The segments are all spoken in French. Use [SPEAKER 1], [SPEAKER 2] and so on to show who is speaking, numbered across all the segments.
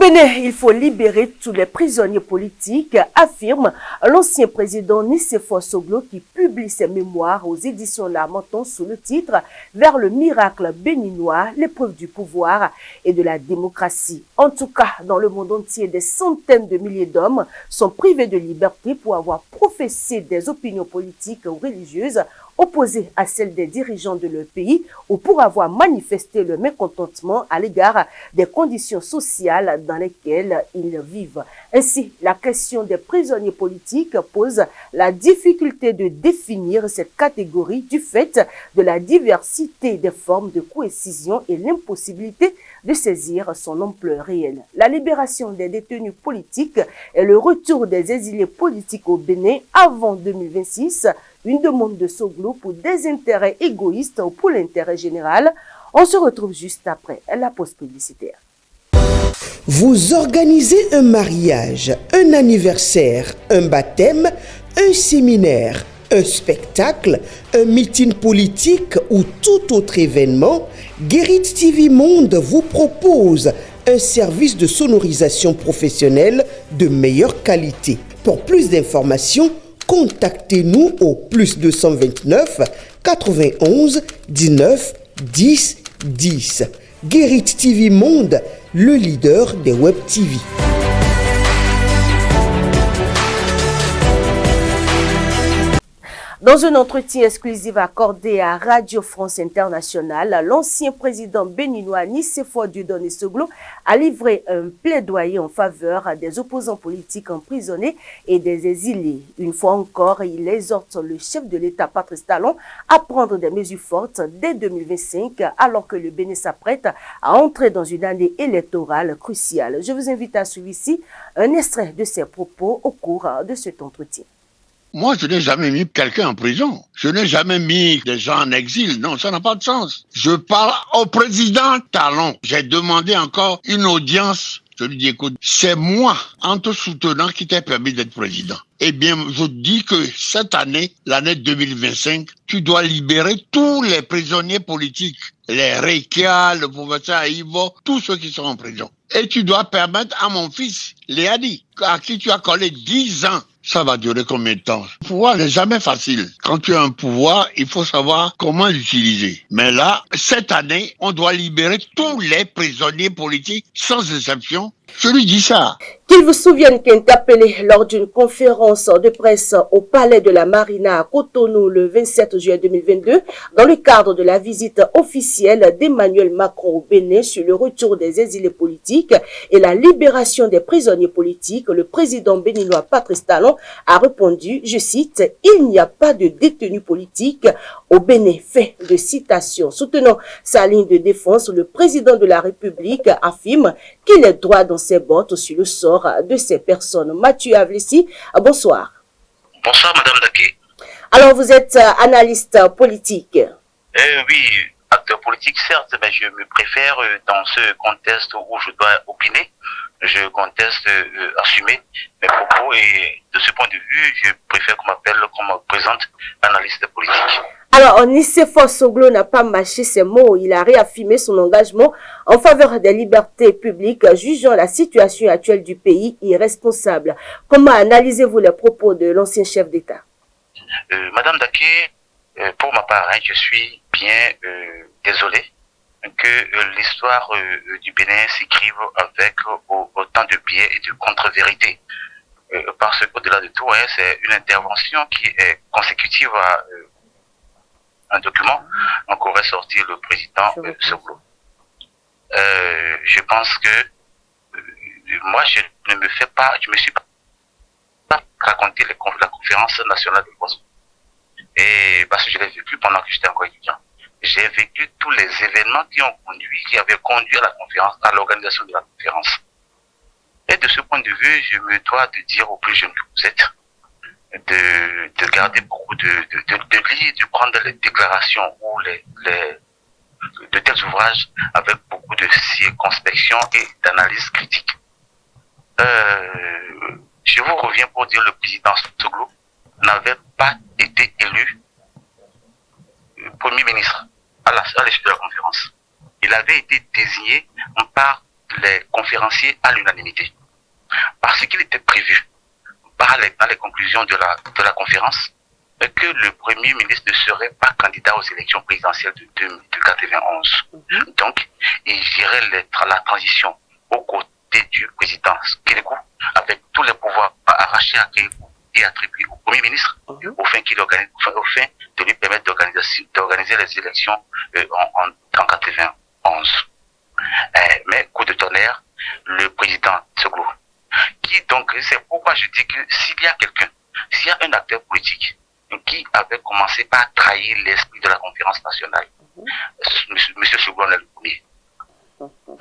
[SPEAKER 1] Bénin, il faut libérer tous les prisonniers politiques, affirme l'ancien président Nicéphore Soglo qui publie ses mémoires aux éditions Lamenton sous le titre « Vers le miracle béninois, l'épreuve du pouvoir et de la démocratie ». En tout cas, dans le monde entier, des centaines de milliers d'hommes sont privés de liberté pour avoir professé des opinions politiques ou religieuses opposées à celles des dirigeants de leur pays ou pour avoir manifesté le mécontentement à l'égard des conditions sociales dans lesquelles ils vivent. Ainsi, la question des prisonniers politiques pose la difficulté de définir cette catégorie du fait de la diversité des formes de coercition et l'impossibilité de saisir son ampleur réelle. La libération des détenus politiques et le retour des exilés politiques au Bénin avant 2026, une demande de Soglo pour des intérêts égoïstes ou pour l'intérêt général. On se retrouve juste après la pause publicitaire.
[SPEAKER 2] Vous organisez un mariage, un anniversaire, un baptême, un séminaire, un spectacle, un meeting politique ou tout autre événement, Guérit TV Monde vous propose un service de sonorisation professionnelle de meilleure qualité. Pour plus d'informations, contactez-nous au plus 229 91 19 10 10. Guérit TV Monde, le leader des Web TV.
[SPEAKER 1] Dans un entretien exclusif accordé à Radio France Internationale, l'ancien président béninois Nicéphore Dieudonné Soglo a livré un plaidoyer en faveur des opposants politiques emprisonnés et des exilés. Une fois encore, il exhorte le chef de l'État, Patrice Talon, à prendre des mesures fortes dès 2025, alors que le Bénin s'apprête à entrer dans une année électorale cruciale. Je vous invite à suivre ici un extrait de ses propos au cours de cet entretien.
[SPEAKER 3] Moi, je n'ai jamais mis quelqu'un en prison. Je n'ai jamais mis des gens en exil. Non, ça n'a pas de sens. Je parle au président Talon. J'ai demandé encore une audience. Je lui dis, écoute, c'est moi, en te soutenant, qui t'ai permis d'être président. Eh bien, je dis que cette année, l'année 2025, tu dois libérer tous les prisonniers politiques. Les Rekia, le professeur Aïvo, tous ceux qui sont en prison. Et tu dois permettre à mon fils, Léadi, à qui tu as collé 10 ans, ça va durer combien de temps? Le pouvoir n'est jamais facile. Quand tu as un pouvoir, il faut savoir comment l'utiliser. Mais là, cette année, on doit libérer tous les prisonniers politiques, sans exception. Je lui dis ça.
[SPEAKER 1] Qu'il vous souvienne qu'interpellé lors d'une conférence de presse au Palais de la Marina à Cotonou le 27 juillet 2022, dans le cadre de la visite officielle d'Emmanuel Macron au Bénin sur le retour des exilés politiques et la libération des prisonniers politiques, le président béninois Patrice Talon a répondu, je cite, « Il n'y a pas de détenus politiques au Bénin ». Fin de citation. Soutenant sa ligne de défense, le président de la République affirme qu'il est droit dans ses bottes sur le sort de ces personnes. Mathieu Avlessi, bonsoir.
[SPEAKER 4] Bonsoir, Madame Daké.
[SPEAKER 1] Alors, vous êtes analyste politique.
[SPEAKER 4] Oui, acteur politique, certes, mais je me préfère dans ce contexte où je dois opiner. Je conteste assumer mes propos et de ce point de vue, je préfère qu'on me présente analyste politique.
[SPEAKER 1] Alors, Nicéphore Soglo n'a pas mâché ses mots. Il a réaffirmé son engagement en faveur des libertés publiques, jugeant la situation actuelle du pays irresponsable. Comment analysez-vous les propos de l'ancien chef d'État?
[SPEAKER 4] Madame Daké, pour ma part, je suis bien désolé que l'histoire du Bénin s'écrive avec autant de biais et de contre-vérités. Parce qu'au-delà de tout, c'est une intervention qui est consécutive à un document, donc aurait sorti le président Soglo. Je pense que moi, je me suis pas raconté la conférence nationale de Boston. Et parce que je l'ai vécu pendant que j'étais encore étudiant. J'ai vécu tous les événements qui avaient conduit à la conférence, à l'organisation de la conférence. Et de ce point de vue, je me dois de dire aux plus jeunes que vous êtes, de garder beaucoup de lire, de prendre les déclarations ou de tels ouvrages avec beaucoup de circonspection et d'analyse critique. Je vous reviens pour dire le président Soglo n'avait pas été élu Premier ministre à l'issue de la conférence. Il avait été désigné par les conférenciers à l'unanimité. Parce qu'il était prévu dans les conclusions de la conférence que le Premier ministre ne serait pas candidat aux élections présidentielles de 1991. Donc, il gérait la transition aux côtés du président Kérékou, avec tous les pouvoirs arrachés à Kérékou et attribués au Premier ministre, au fin de lui permettre d'organiser les élections en 1991. Mais coup de tonnerre, le président Soglo, c'est pourquoi je dis que s'il y a un acteur politique qui avait commencé par trahir l'esprit de la conférence nationale, M. Soglo est le premier,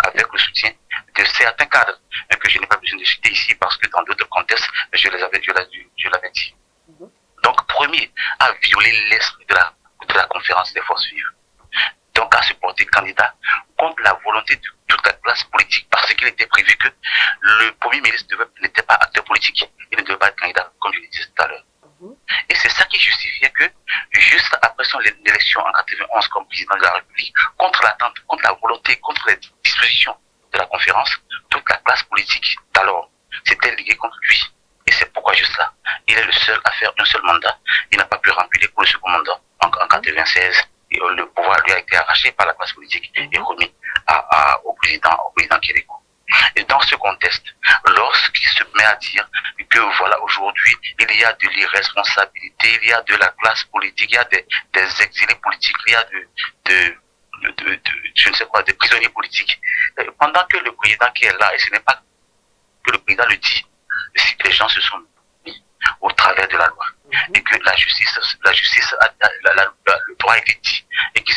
[SPEAKER 4] avec le soutien de certains cadres que je n'ai pas besoin de citer ici parce que dans d'autres contextes, je l'avais dit. Donc, premier à violer l'esprit de la conférence des forces vives. Donc, à se porter candidat contre la volonté de toute la classe politique, parce qu'il était prévu que le Premier ministre n'était pas acteur politique, il ne devait pas être candidat, comme je le disais tout à l'heure. Et c'est ça qui justifiait que, juste après son élection en 1991 comme président de la République, contre l'attente, contre la volonté, contre les dispositions de la conférence, toute la classe politique d'alors s'était liée contre lui. Et c'est pourquoi juste là, il est le seul à faire un seul mandat. Il n'a pas pu remplir pour le second mandat en 1996. Et le pouvoir lui a été arraché par la classe politique et remis au président Kérékou. Et dans ce contexte, lorsqu'il se met à dire que voilà, aujourd'hui, il y a de l'irresponsabilité, il y a de la classe politique, il y a des exilés politiques, il y a je ne sais quoi, des prisonniers politiques. Pendant que le président qui est là, et ce n'est pas que le président le dit, si les gens se sont mis au travers de la loi, et que la justice, le droit a été dit, et qu'ils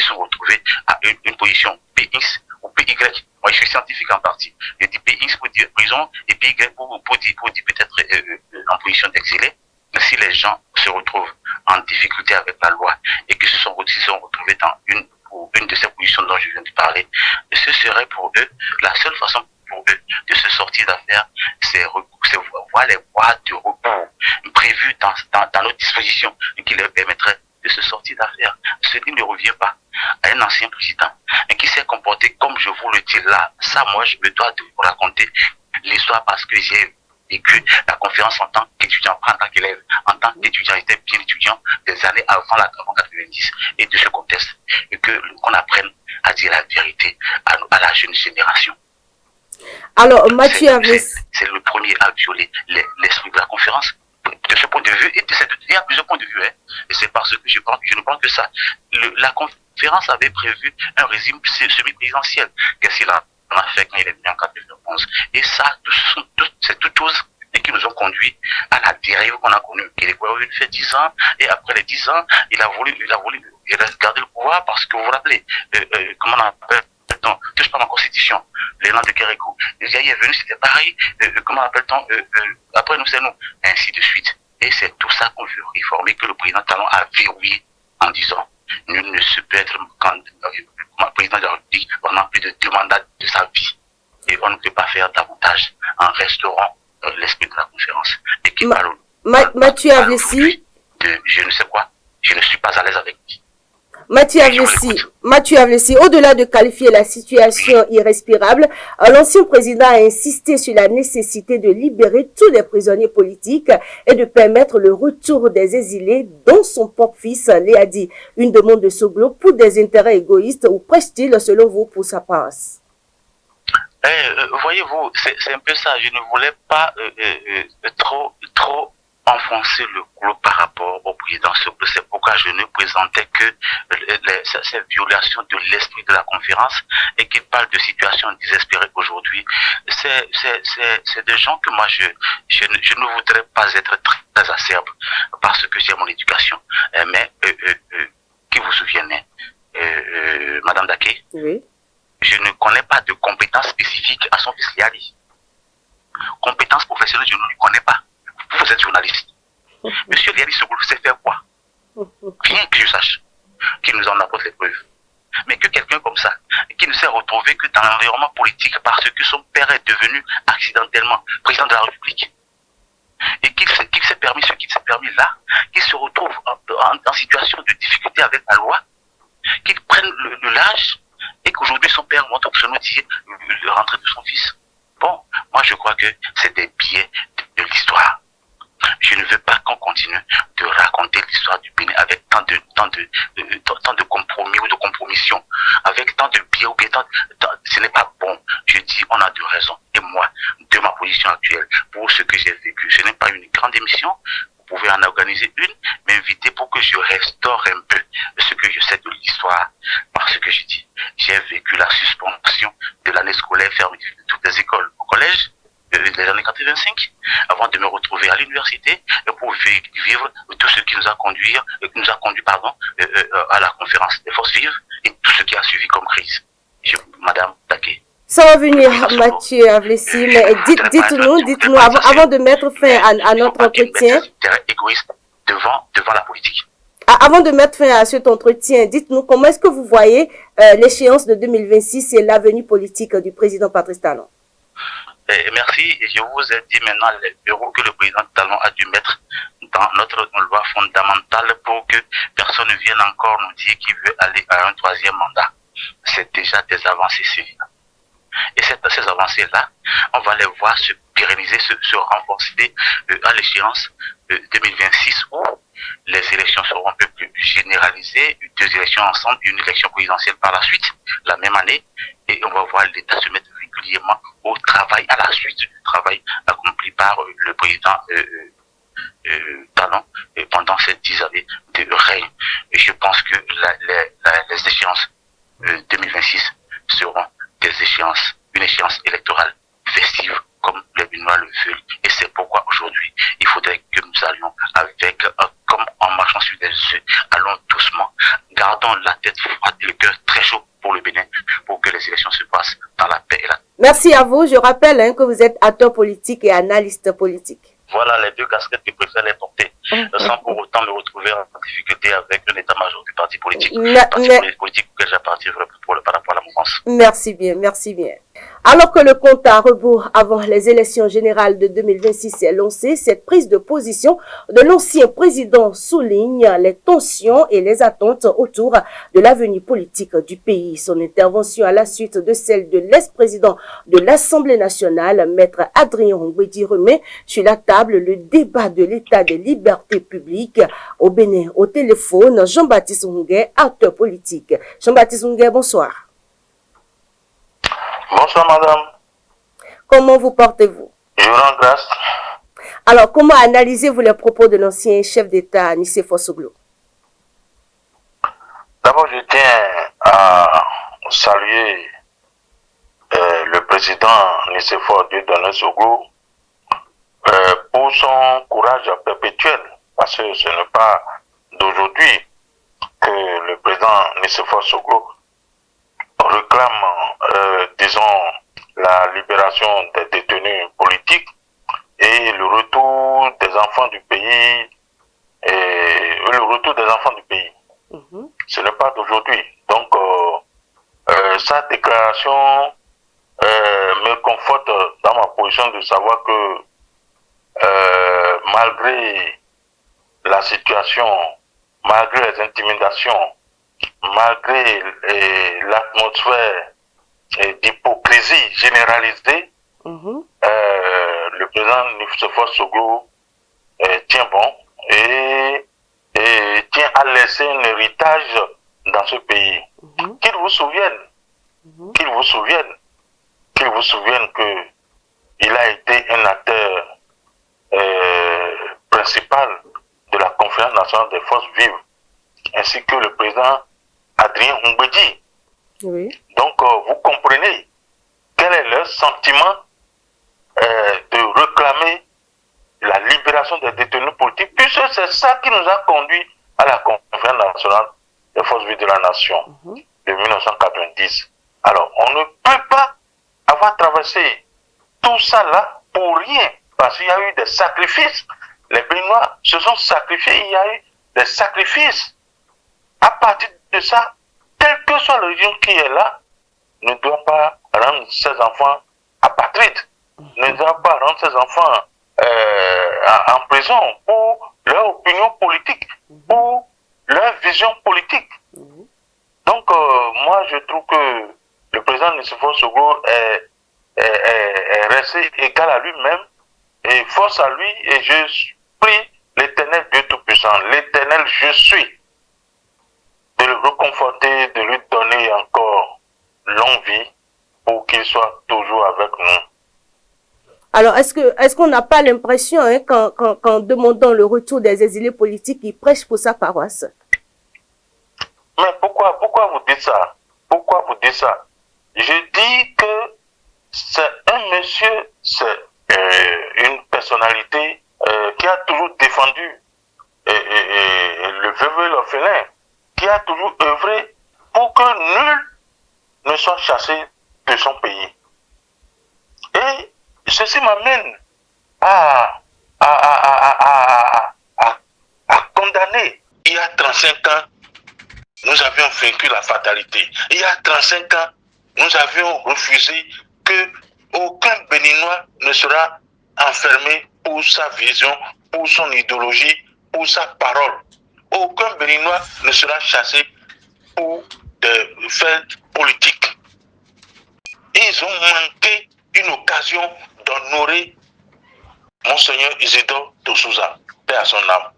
[SPEAKER 4] sont retrouvés à une position PX ou PY. Moi, je suis scientifique en partie. Je dis PX pour dire prison, et PY pour dire peut-être en position d'exilé. Si les gens se retrouvent en difficulté avec la loi, et qu'ils se sont retrouvés dans une de ces positions dont je viens de parler, ce serait pour eux, la seule façon pour eux de se sortir d'affaires, c'est voir les voies de recours prévues dans nos dispositions qui leur permettraient de se sortir d'affaires. Ce qui ne revient pas à un ancien président qui s'est comporté comme je vous le dis là. Ça, moi, je me dois de vous raconter l'histoire parce que j'ai vécu la conférence en tant qu'étudiant, en tant qu'élève, en tant qu'étudiant, j'étais bien étudiant des années avant 90 et de ce contexte, et qu'on apprenne à dire la vérité à la jeune génération.
[SPEAKER 1] Alors, Mathieu avait...
[SPEAKER 4] C'est le premier à violer l'esprit de la conférence. De ce point de vue, il y a plusieurs points de vue, hein, et c'est parce que je ne pense que ça. La conférence avait prévu un régime semi-présidentiel. Qu'est-ce qu'il a fait quand il est venu en 1991? Et ça, c'est toutes choses qui nous ont conduit à la dérive qu'on a connue. Il a fait 10 ans, et après les 10 ans, il a voulu garder le pouvoir parce que vous vous rappelez, comment on appelle, touche pas ma constitution, les noms de Kérékou. Il est venu, c'était pareil, comment appelle-t-on, après nous c'est nous, ainsi de suite. Et c'est tout ça qu'on veut réformer, que le président Talon a verrouillé en disant, nul ne se peut être président de la République pendant plus de 2 mandats de sa vie. Et on ne peut pas faire davantage en restaurant l'esprit de la conférence. Et qui parle
[SPEAKER 1] Mathieu Avessi,
[SPEAKER 4] je ne sais quoi, je ne suis pas à l'aise avec lui.
[SPEAKER 1] Mathieu Avessi, au-delà de qualifier la situation irrespirable, l'ancien président a insisté sur la nécessité de libérer tous les prisonniers politiques et de permettre le retour des exilés, dont son propre fils l'a dit. Une demande de Soglo pour des intérêts égoïstes, ou prêche-t-il, selon vous, pour sa pense?
[SPEAKER 4] Voyez-vous, c'est un peu ça. Je ne voulais pas trop enfoncer le clou par rapport au président Soglo. C'est pourquoi je ne présentais que ces violations de l'esprit de la conférence et qu'il parle de situations désespérées aujourd'hui. C'est des gens que moi, je ne voudrais pas être très acerbe parce que j'ai mon éducation. Mais, qui vous souvenez, Madame Daké? Oui. Je ne connais pas de compétences spécifiques à son fils Liali. Compétences professionnelles, je ne lui connais pas. Vous êtes journaliste. Monsieur Liali Soglo sait faire quoi? Rien que je sache. Qu'il nous en apporte les preuves. Mais que quelqu'un comme ça, qui ne s'est retrouvé que dans l'environnement politique parce que son père est devenu accidentellement président de la République. Et qu'il s'est permis ce qu'il s'est permis là, qu'il se retrouve en situation de difficulté avec la loi, qu'il prenne le large et qu'aujourd'hui son père monte pour nous dire le rentrée de son fils. Bon, moi je crois que c'est des biais de l'histoire. Je ne veux pas qu'on continue de raconter l'histoire du Bénin avec tant de compromis ou de compromissions, avec tant de biais ou bien ce n'est pas bon. Je dis, on a de raison. Et moi, de ma position actuelle, pour ce que j'ai vécu, ce n'est pas une grande émission. Vous pouvez en organiser une, m'inviter pour que je restaure un peu ce que je sais de l'histoire. Parce que je dis, j'ai vécu la suspension de l'année scolaire fermée de toutes les écoles au collège, des années 85, avant de me retrouver à l'université pour vivre tout ce qui nous a conduit, à la conférence des forces vives et tout ce qui a suivi comme crise. Madame Daké.
[SPEAKER 1] Ça va venir, Mathieu Avlessi, mais dites-nous, avant de mettre fin à notre entretien.
[SPEAKER 4] Égoïste devant la politique.
[SPEAKER 1] Avant de mettre fin à cet entretien, dites-nous comment est-ce que vous voyez l'échéance de 2026 et l'avenir politique du président Patrice Talon.
[SPEAKER 4] Merci. Et je vous ai dit maintenant les bureaux que le président Talon a dû mettre dans notre loi fondamentale pour que personne ne vienne encore nous dire qu'il veut aller à un troisième mandat. C'est déjà des avancées civiles. Et ces avancées-là, on va les voir se pérenniser, se renforcer à l'échéance 2026 où les élections seront un peu plus généralisées, 2 élections ensemble, une élection présidentielle par la suite, la même année, et on va voir l'État se mettre régulièrement au travail, à la suite du travail accompli par le président Talon pendant ces 10 années de règne. Et je pense que les échéances 2026 seront une échéance électorale festive comme les Béninois le veulent. Et c'est pourquoi aujourd'hui, il faudrait que nous allions comme en marchant sur des œufs, allons doucement, gardons la tête froide et le cœur très chaud pour le Bénin, pour que les élections se passent dans la paix et la...
[SPEAKER 1] Merci à vous. Je rappelle que vous êtes acteur politique et analyste politique.
[SPEAKER 4] Voilà les 2 casquettes que je préfère les porter, sans pour autant me retrouver en difficulté avec un état-major du parti politique. Politique auquel j'appartiens par rapport à la mouvance.
[SPEAKER 1] Merci bien, merci bien. Alors que le compte à rebours avant les élections générales de 2026 est lancé, cette prise de position de l'ancien président souligne les tensions et les attentes autour de l'avenir politique du pays. Son intervention à la suite de celle de l'ex-président de l'Assemblée nationale, Maître Adrien Hongwedi, remet sur la table le débat de l'état des libertés publiques au Bénin. Au téléphone, Jean-Baptiste Ngué, acteur politique. Jean-Baptiste Ngué, bonsoir.
[SPEAKER 5] Bonsoir madame.
[SPEAKER 1] Comment vous portez-vous?
[SPEAKER 5] Je vous rends grâce.
[SPEAKER 1] Alors, comment analysez-vous les propos de l'ancien chef d'État, Nicéphore Soglo?
[SPEAKER 5] D'abord, je tiens à saluer le président Nicéphore Dieudonné Soglo pour son courage perpétuel, parce que ce n'est pas d'aujourd'hui que le président Nicéphore Soglo réclame, disons, la libération des détenus politiques et le retour des enfants du pays, Ce n'est pas d'aujourd'hui. Donc, sa déclaration me conforte dans ma position de savoir que malgré la situation, malgré les intimidations, malgré l'atmosphère d'hypocrisie généralisée, le président Nicéphore Soglo tient bon et tient à laisser un héritage dans ce pays. Qu'il vous souvienne que il a été un acteur principal de la Conférence nationale des forces vives, ainsi que le président Adrien Hongwedi.
[SPEAKER 1] Oui.
[SPEAKER 5] Donc, vous comprenez quel est leur sentiment de réclamer la libération des détenus politiques, puisque c'est ça qui nous a conduit à la Conférence nationale des forces vives de la nation de 1990. Alors, on ne peut pas avoir traversé tout ça là pour rien, parce qu'il y a eu des sacrifices. Les Béninois se sont sacrifiés, il y a eu des sacrifices. À partir de ça, quel que soit le régime qui est là, ne doit pas rendre ses enfants apatrides, ne doit pas rendre ses enfants en prison pour leur opinion politique, pour leur vision politique. Donc, moi, je trouve que le président Nicéphore Soglo est resté égal à lui-même et force à lui, et je prie l'Éternel Dieu Tout-Puissant, l'Éternel je suis, de le reconforter, de lui donner encore longue vie pour qu'il soit toujours avec nous.
[SPEAKER 1] Alors, est-ce qu'on n'a pas l'impression, hein, qu'en demandant le retour des exilés politiques, il prêche pour sa paroisse?
[SPEAKER 5] Mais pourquoi vous dites ça? Pourquoi vous dites ça? Je dis que c'est un monsieur, c'est une personnalité qui a toujours défendu le veuve et l'orphelin, qui a toujours œuvré pour que nul ne soit chassé de son pays. Et ceci m'amène à condamner. Il y a 35 ans, nous avions vaincu la fatalité. Il y a 35 ans, nous avions refusé que aucun Béninois ne sera enfermé pour sa vision, pour son idéologie, pour sa parole. Aucun Béninois ne sera chassé pour des faits politiques. Ils ont manqué une occasion d'honorer Monseigneur Isidore de Souza, paix à son âme.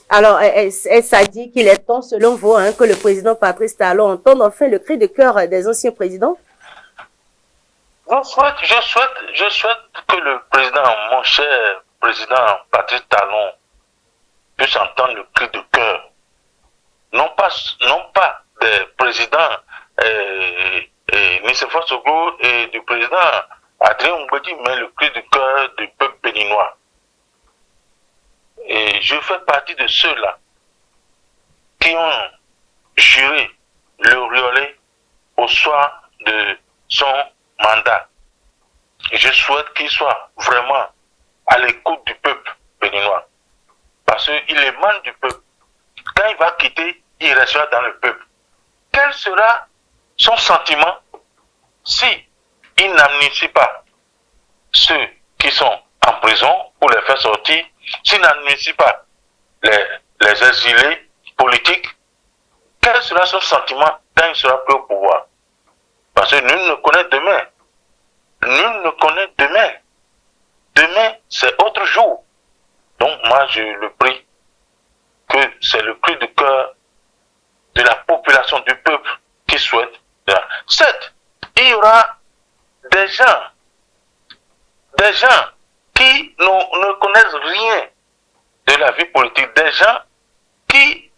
[SPEAKER 1] Alors, est-ce à dire qu'il est temps, selon vous, hein, que le président Patrice Talon entende enfin le cri de cœur des anciens présidents?
[SPEAKER 5] Je souhaite que le président, mon cher président Patrice Talon, puisse entendre le cri de cœur. Non pas des présidents Nicéphore Soglo et du président Adrien Mbedi, mais le cri de cœur du peuple béninois. Et je fais partie de ceux-là qui ont juré le rioler au soir de son mandat. Et je souhaite qu'il soit vraiment à l'écoute du peuple béninois. Parce qu'il émane du peuple. Quand il va quitter, il restera dans le peuple. Quel sera son sentiment si il n'amnistie pas ceux qui sont en prison pour les faire sortir, s'il n'amnistie pas les exilés politiques? Quel sera son sentiment quand il sera plus au pouvoir? Parce que nul ne connaît demain. Nul ne connaît demain. Demain, c'est autre jour. Donc moi, je le prie que c'est le cri de cœur de la population, du peuple qui souhaite. Certes, il y aura des gens qui ne connaissent rien de la vie politique, des gens qui,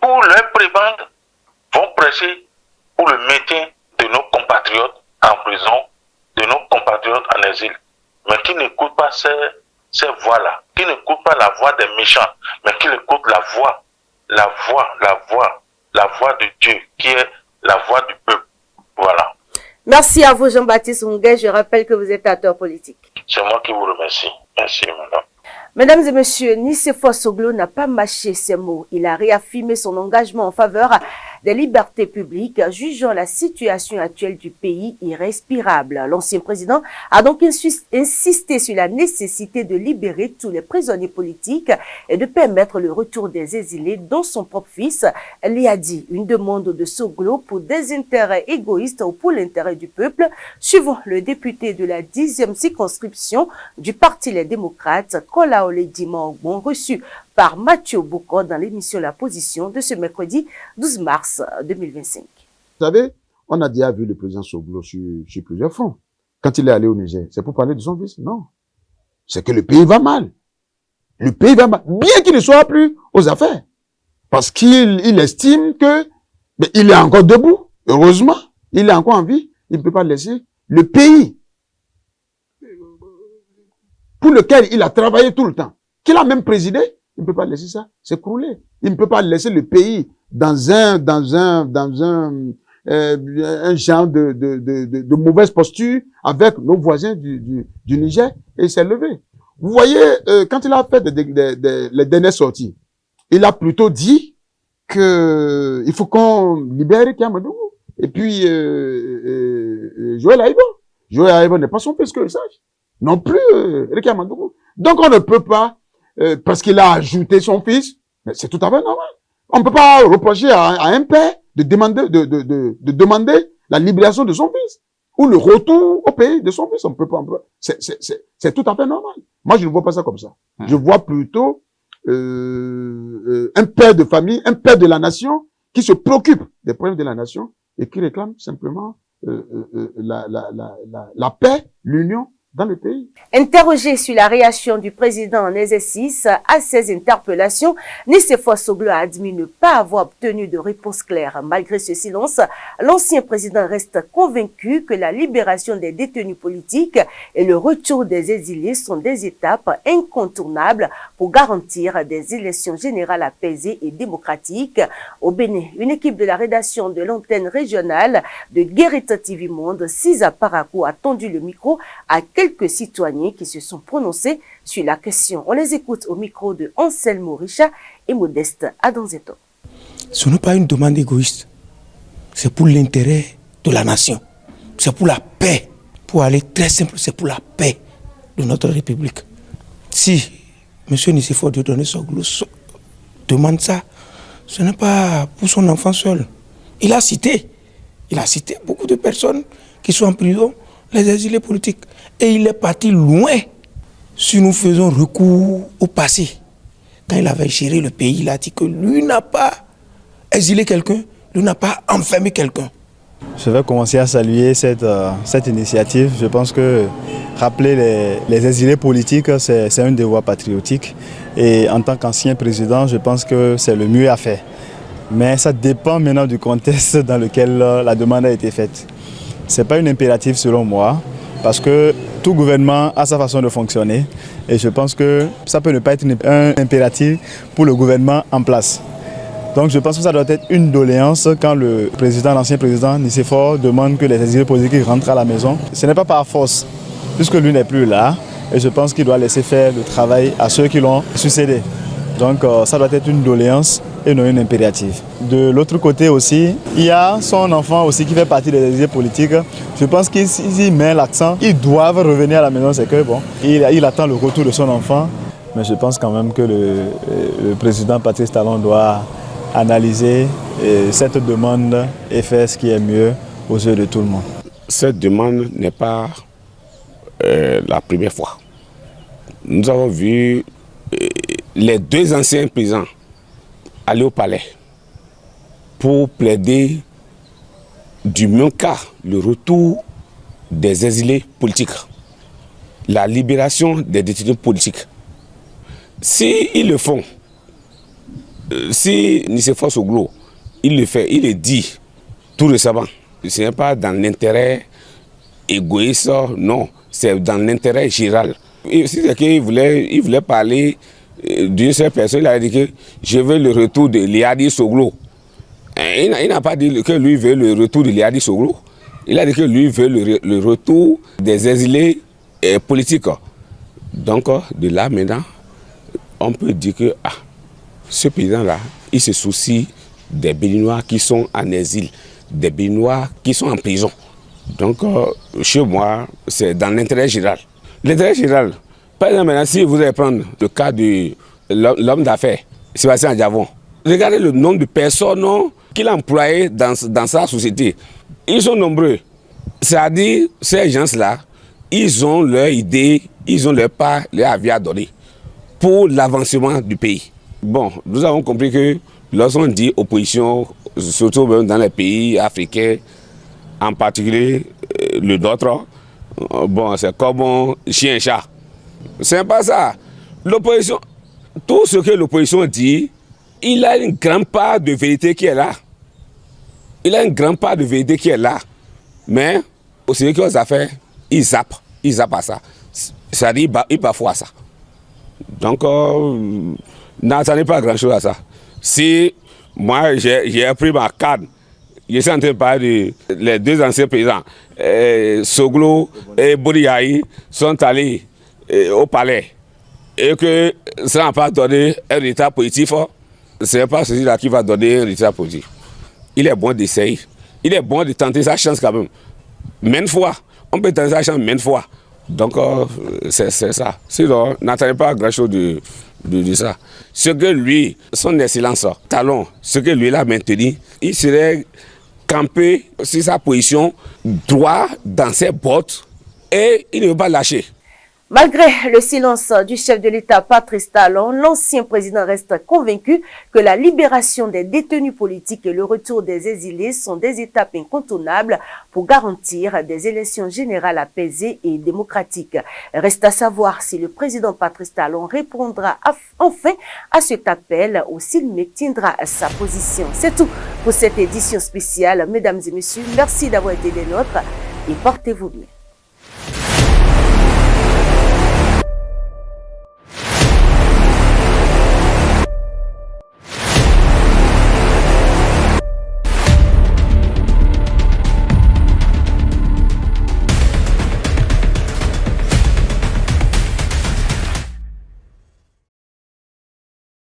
[SPEAKER 5] pour leur prébande, vont prêcher pour le maintien de nos compatriotes en prison, de nos compatriotes en exil, mais qui n'écoutent pas ces voix-là, qui n'écoutent pas la voix des méchants, mais qui écoutent la voix de Dieu, qui est la voix du peuple. Voilà.
[SPEAKER 1] Merci à vous, Jean-Baptiste Munguet. Je rappelle que vous êtes acteur politique.
[SPEAKER 5] C'est moi qui vous remercie. Merci, madame.
[SPEAKER 1] Mesdames et messieurs, Nicéphore Soglo n'a pas mâché ses mots. Il a réaffirmé son engagement en faveur des libertés publiques, jugeant la situation actuelle du pays irrespirable. L'ancien président a donc insisté sur la nécessité de libérer tous les prisonniers politiques et de permettre le retour des exilés, dont son propre fils. Elle a dit une demande de Soglo pour des intérêts égoïstes ou pour l'intérêt du peuple, suivant le député de la 10e circonscription du Parti Les Démocrates, Kolaole Dima-Ogbon, reçu par Mathieu Boucaud dans l'émission La Position de ce mercredi 12 mars 2025.
[SPEAKER 6] Vous savez, on a déjà vu le président Soglo sur plusieurs fronts. Quand il est allé au Niger, c'est pour parler de son fils? Non. C'est que le pays va mal. Le pays va mal, bien qu'il ne soit plus aux affaires. Parce qu'il estime que il est encore debout. Heureusement, il est encore en vie. Il ne peut pas laisser le pays pour lequel il a travaillé tout le temps, qu'il a même présidé. Il ne peut pas laisser ça s'écrouler. Il ne peut pas laisser le pays dans un genre de mauvaise posture avec nos voisins du Niger, et il s'est levé. Vous voyez, quand il a fait les dernières sorties, il a plutôt dit que il faut qu'on libère Réki Amadou et puis Joël Aïbo. Joël Aïbo n'est pas son fils, que je sache. Non plus Réki Amadou. Donc on ne peut pas, parce qu'il a ajouté son fils, mais c'est tout à fait normal. On ne peut pas reprocher à un père de demander la libération de son fils ou le retour au pays de son fils. On peut pas, c'est tout à fait normal. Moi, je ne vois pas ça comme ça. Je vois plutôt un père de famille, un père de la nation qui se préoccupe des problèmes de la nation et qui réclame simplement la paix, l'union dans le pays.
[SPEAKER 1] Interrogé sur la réaction du président en exercice à ces interpellations, Nicéphore Soglo a admis ne pas avoir obtenu de réponse claire. Malgré ce silence, l'ancien président reste convaincu que la libération des détenus politiques et le retour des exilés sont des étapes incontournables pour garantir des élections générales apaisées et démocratiques. Au Bénin, une équipe de la rédaction de l'antenne régionale de Guérita TV Monde, Cisa Parakou, a tendu le micro à quelques citoyens qui se sont prononcés sur la question. On les écoute au micro de Anselmo Richa et Modeste Adanzeto.
[SPEAKER 7] Ce n'est pas une demande égoïste. C'est pour l'intérêt de la nation. C'est pour la paix. Pour aller très simple, c'est pour la paix de notre République. Si M. Nicéphore Dieudonné Soglo demande ça, ce n'est pas pour son enfant seul. Il a cité beaucoup de personnes qui sont en prison, les exilés politiques. Et il est parti loin. Si nous faisons recours au passé, quand il avait géré le pays, il a dit que lui n'a pas exilé quelqu'un, lui n'a pas enfermé quelqu'un.
[SPEAKER 8] Je vais commencer à saluer cette initiative. Je pense que rappeler les exilés politiques, c'est un devoir patriotique. Et en tant qu'ancien président, je pense que c'est le mieux à faire. Mais ça dépend maintenant du contexte dans lequel la demande a été faite. Ce n'est pas une impérative selon moi, parce que tout gouvernement a sa façon de fonctionner. Et je pense que ça peut ne pas être un impératif pour le gouvernement en place. Donc je pense que ça doit être une doléance quand l'ancien président Nicéphore demande que les exilés politiques rentrent à la maison. Ce n'est pas par force, puisque lui n'est plus là. Et je pense qu'il doit laisser faire le travail à ceux qui l'ont succédé. Donc ça doit être une doléance et non une impérative. De l'autre côté aussi, il y a son enfant aussi qui fait partie des exilés politiques. Je pense qu'il met l'accent, ils doivent revenir à la maison, c'est que bon, il attend le retour de son enfant. Mais je pense quand même que le président Patrice Talon doit analyser cette demande et faire ce qui est mieux aux yeux de tout le monde.
[SPEAKER 9] Cette demande n'est pas la première fois. Nous avons vu les deux anciens présidents aller au palais pour plaider du même cas, le retour des exilés politiques, la libération des détenus politiques. Si ils le font, si Nicéphore Soglo, il le fait, il le dit tout récemment, ce n'est pas dans l'intérêt égoïste, non, c'est dans l'intérêt général. Si c'est qu'il voulait parler d'une seule personne, il a dit que je veux le retour de Liadi Soglo. Il n'a pas dit que lui veut le retour de Liadi Soglo. Il a dit que lui veut le retour des exilés politiques. Donc, de là maintenant, on peut dire que ce président-là, il se soucie des Béninois qui sont en exil, des Béninois qui sont en prison. Donc, chez moi, c'est dans l'intérêt général. L'intérêt général, par exemple, maintenant, si vous allez prendre le cas de l'homme d'affaires, Sébastien Adjavon, regardez le nombre de personnes qu'il a employées dans sa société. Ils sont nombreux. C'est-à-dire, ces gens-là, ils ont leur idée, ils ont leur part, leur avis à donner pour l'avancement du pays. Bon, nous avons compris que lorsqu'on dit opposition, surtout même dans les pays africains, en particulier le nôtre, bon, c'est comme un chien et chat. C'est pas ça. L'opposition, tout ce que l'opposition dit, il a une grande part de vérité qui est là. Il a une grande part de vérité qui est là. Mais, au sujet qu'ils ont fait, ils zappent à ça. C'est-à-dire, ils bafouent à ça. Donc, n'attendez pas grand-chose à ça. Si moi, j'ai pris ma canne, je suis en train de parler des deux anciens présidents, Soglo et Bodiaï, sont allés au palais et que ça n'a pas donné un résultat positif, ce n'est pas celui-là qui va donner un résultat positif. Il est bon d'essayer. Il est bon de tenter sa chance quand même. Maintes fois. On peut tenter sa chance maintes fois. Donc, c'est ça. Sinon, n'attendez pas grand-chose de ça. Ce que lui, son excellence Talon, ce que lui a maintenu, il serait campé sur sa position, droit dans ses bottes, et il ne veut pas lâcher.
[SPEAKER 1] Malgré le silence du chef de l'État Patrice Talon, l'ancien président reste convaincu que la libération des détenus politiques et le retour des exilés sont des étapes incontournables pour garantir des élections générales apaisées et démocratiques. Reste à savoir si le président Patrice Talon répondra enfin à cet appel ou s'il maintiendra sa position. C'est tout pour cette édition spéciale. Mesdames et messieurs, merci d'avoir été des nôtres et portez-vous bien.